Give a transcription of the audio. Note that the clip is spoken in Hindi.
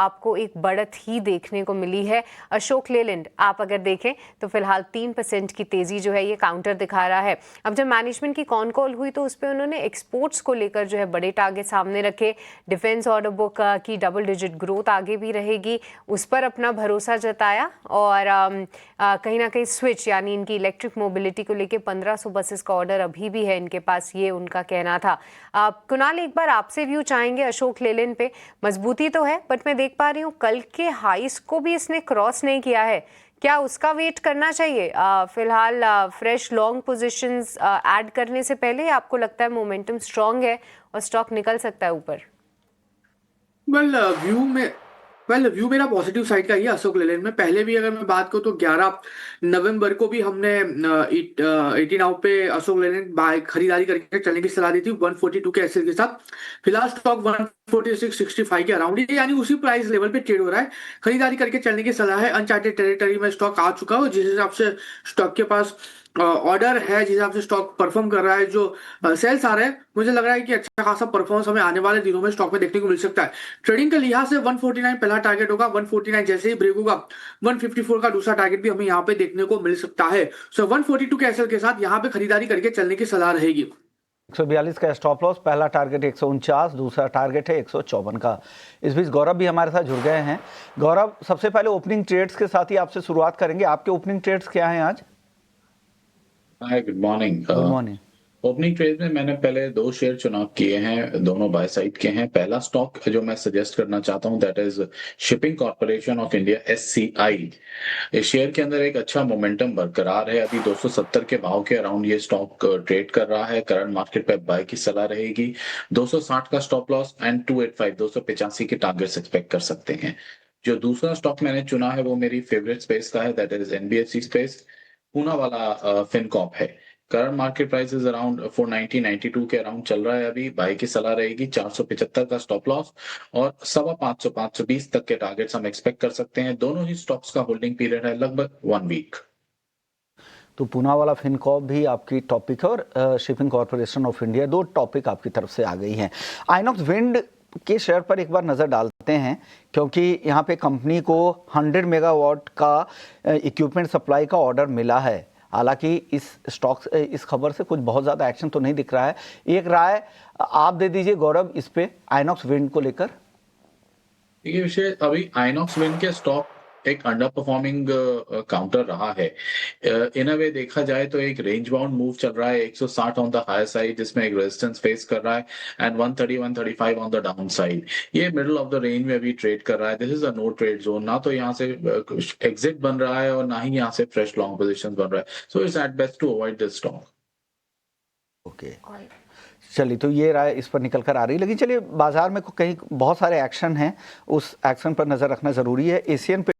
आपको एक बढ़त ही देखने को मिली है। अशोक लेलैंड आप अगर देखें तो फिलहाल 3% की तेजी जो है ये काउंटर दिखा रहा है। अब जब मैनेजमेंट की कॉन कॉल हुई तो उस पर उन्होंने एक्सपोर्ट्स को लेकर जो है बड़े टारगेट सामने रखे। डिफेंस ऑर्डर बुक की डबल डिजिट ग्रोथ आगे भी रहेगी, उस पर अपना भरोसा जताया। और कहीं ना कहीं स्विच यानी इनकी इलेक्ट्रिक मोबिलिटी को लेकर 1500 बसेस का ऑर्डर अभी भी है इनके पास, ये उनका कहना था। कुणाल, एक बार आपसे व्यू चाहेंगे अशोक लेलैंड पे। मजबूती तो है बट मैं देख पा रही हूँ कल के हाइस को भी इसने क्रॉस नहीं किया है, क्या उसका वेट करना चाहिए? फिलहाल फ्रेश लॉन्ग पोजीशंस ऐड करने से पहले आपको लगता है मोमेंटम स्ट्रांग है और स्टॉक निकल सकता है ऊपर? वेल व्यू मेरा पॉजिटिव साइड का ही है अशोक लेलैंड में। पहले भी अगर मैं बात करूँ तो 11 नवंबर को भी हमने 18 पे अशोक लेलैंड बाय खरीदारी करके चलने की सलाह दी थी 142 के एसएल के साथ। फिलहाल स्टॉक 146.65 के अराउंड ही यानी उसी प्राइस लेवल पे ट्रेड हो रहा है। खरीदारी करके चलने की सलाह है। अनचार्टेड टेरिटरी में स्टॉक आ चुका है, जिस हिसाब से स्टॉक के पास ऑर्डर है, जिस हिसाब से स्टॉक परफॉर्म कर रहा है, जो सेल्स आ रहे हैं, मुझे लग रहा है कि अच्छा खासा परफॉर्मेंस हमें आने वाले दिनों में स्टॉक में देखने को मिल सकता है। ट्रेडिंग के लिहाज से 149 पहला टारगेट होगा, 149 जैसे ही ब्रेक होगा 154 का दूसरा टारगेट भी हमें यहाँ पे देखने को मिल सकता है। सो 142 के एसएल के साथ यहाँ पे खरीदारी करके चलने की सलाह रहेगी। 142 का स्टॉप लॉस, पहला टारगेट 149, दूसरा टारगेट है 154 का। इस बीच गौरव भी हमारे साथ जुड़ गए हैं। गौरव, सबसे पहले ओपनिंग ट्रेड्स के साथ ही आपसे शुरुआत करेंगे। आपके ओपनिंग ट्रेड्स क्या हैं आज? Hi, good morning. Good morning. Opening trade में मैंने पहले 2 शेयर चुनाव किए हैं, दोनों बाय साइड के हैं। पहला स्टॉक जो मैं सजेस्ट करना चाहता हूं that is shipping corporation of India, SCI. इस शेयर के अंदर एक अच्छा मोमेंटम बरकरार है। अभी 270 के भाव के अराउंड ये स्टॉक ट्रेड कर रहा है। करंट मार्केट पे बाय की सलाह रहेगी। 260 का स्टॉप लॉस एंड 285 285 के टारगेट्स एक्सपेक्ट कर सकते हैं। जो दूसरा स्टॉक मैंने चुना है वो मेरी फेवरेट स्पेस का है, that is NBFC space, Poona वाला फिनकॉप है। Current market price is around 490-92 के अराउंड चल रहा है। अभी बाई की सलाह रहेगी। 475 का स्टॉप लॉस और 520 तक के टारगेट्स हम एक्सपेक्ट कर सकते हैं। दोनों ही स्टॉक्स का होल्डिंग पीरियड है लगभग 1 वीक। तो पूना वाला फिनकॉप भी आपकी टॉपिक है और shipping corporation of India, 2 topic आपकी तरफ से आ गई हैं। आइनॉक्स विंड के शेयर पर एक बार नज़र डालते हैं, क्योंकि यहाँ पे कंपनी को 100 मेगावाट का इक्विपमेंट सप्लाई का ऑर्डर मिला है। हालांकि इस खबर से कुछ बहुत ज़्यादा एक्शन तो नहीं दिख रहा है। एक राय आप दे दीजिए गौरव इस पे आइनॉक्स विंड को लेकर। ये विषय, अभी आइनॉक्स विंड के स्टॉक एक अंडर परफॉर्मिंग काउंटर रहा है। इन अ वे देखा जाए तो एक रेंज बाउंड मूव चल रहा है 160 ऑन द हायर साइड, जिसमें एक रेजिस्टेंस फेस कर रहा है, and 130-135 on the down side. ये मिडिल ऑफ द रेंज में अभी ट्रेड कर रहा है। This is a no trade zone. ना तो यहाँ से एग्जिट बन रहा है और ना ही यहाँ से फ्रेश लॉन्ग पोजीशन बन रहा है। So it's at best to avoid this stock. Okay, चलिए, तो ये राय इस पर निकल कर आ रही। लेकिन चलिए, बाजार में कहीं बहुत सारे एक्शन हैं, उस एक्शन पर नज़र रखना ज़रूरी है। एशियन